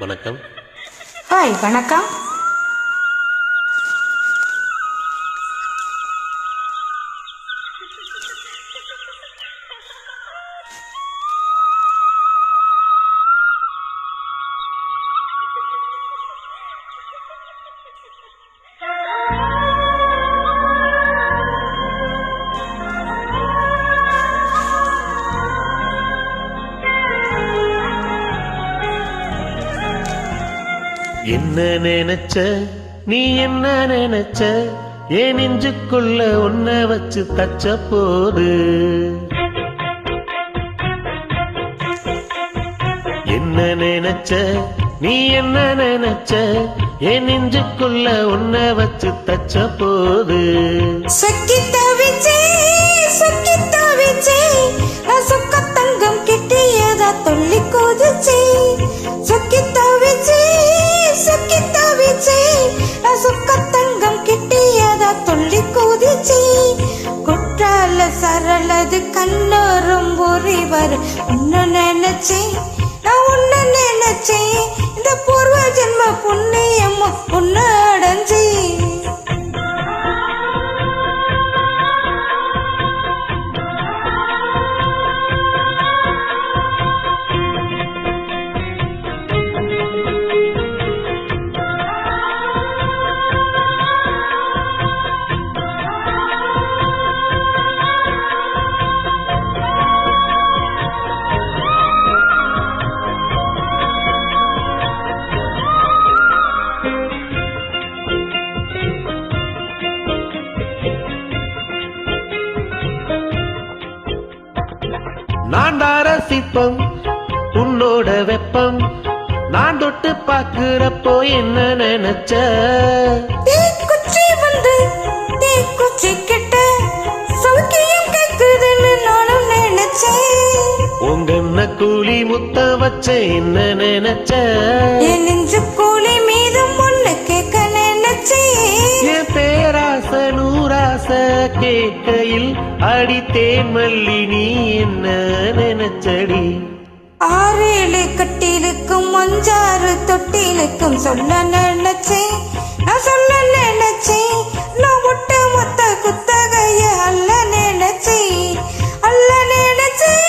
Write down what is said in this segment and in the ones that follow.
வணக்கம். ஹாய், வணக்கம். என்ன நினைச்ச நீ, என்ன நினைச்ச, ஏன் நெஞ்சுக்குள்ள ஒன்ன வச்சு தச்ச போது. என்ன நினைச்ச நீ, என்ன நினைச்ச, ஏன் நெஞ்சுக்குள்ள ஒன்ன வச்சு தச்ச போது. சொக்கி தவிச்சே சொக்கி தவிச்சே சொக்க தங்கம் கிட்டியதா தொல்லி குதிச்சே. சொக்கி தவிச்சே சொக்கி தவிச்சே சொக்க தங்கம் கிட்டியதா தொல்லி குதிச்சே. குற்றால சரளது கண்ணோரும் புரிவர். உன்ன நினைச்சே நான் உன்ன நினைச்சேன். இந்த பூர்வ ஜென்ம புண்ணியம் உன்ன அடைஞ்சே. நான் தான் ரசிப்பம் உன்னோட வெப்பம். நான் தொட்டு பாக்குறப்போ என்ன நினைச்ச. தீக்குச்சி வந்து தீக்குச்சி கிட்ட சௌக்கியம் கேக்குதுன்னு நானும் நினைச்சேன். உங்க கூலி முத்த வச்ச என்ன நினைச்ச. என் நெஞ்சு கூலி மீதும் ஒண்ணு கேட்க நினைச்சேன். என் பேராச நூராச கேட்கையில் அடித்தேன் மல்லி நீ என்ன நினைச்சடி. 6 கட்டிலுக்கும் 5 தொட்டிலுக்கும் சொல்ல நினைச்சேன். நான் சொல்ல நினைச்சேன். நான் ஒட்டு மொத்த குத்தகைய அல்ல நினைச்சேன். அல்ல நினைச்சேன்.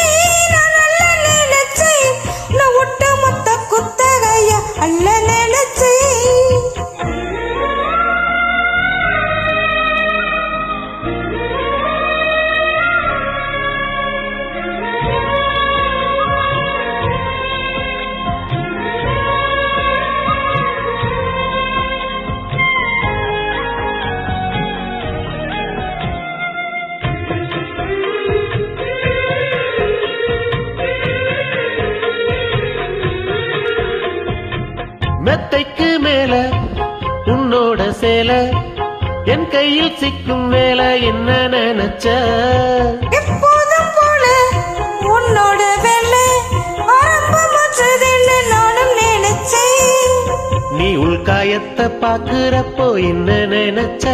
நான் அல்ல நினைச்சேன். நான் ஒட்டு மொத்த குத்தகைய அல்ல நினைச்சேன். மெத்தைக்கு மேல உன்னோட சேல என் கையில் சிக்கும் வேலை என்ன நினைச்ச. எப்போதும் போல உன்னோட வேலை ஆரம்பமாச்சதுன்னு நானும் நினைச்சேன். நீ உள்காயத்தை பாக்குறப்போ என்ன நினைச்ச.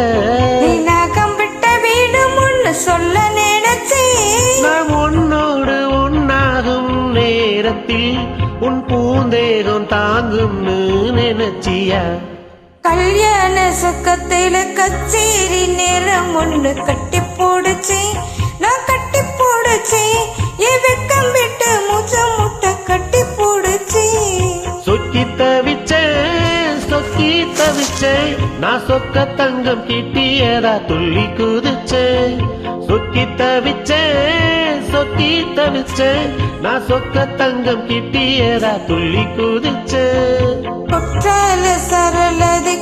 நகம் விட்ட வீடு முன்னு சொல்ல நினைச்சேன். நாம் உன்னோடு உன்னாகும் நேரத்தில் உன் பூந்தேகம் தாங்கும்னு நினைச்சியா. கல்யாண சுக்கத்தில கச்சேரி நேரம் ஒண்ணு கட்டி போடுச்சேன். நான் கட்டி போடுச்சேன். என் வெக்கம் விட்டு மூச்ச முட்டை கட்டி போடுச்சேன். சொக்கி தவிச்சேன் சொக்கி தவிச்சேன் நான் சொக்க தங்கம் கிட்டியதா துள்ளி குதிச்சேன். சொக்கி தவிச்சேன் சொக்கி தவிச்சேன் நான் சொக்க தங்கம் கிட்டியதா துள்ளி குதிச்சேன். குற்றால சரளது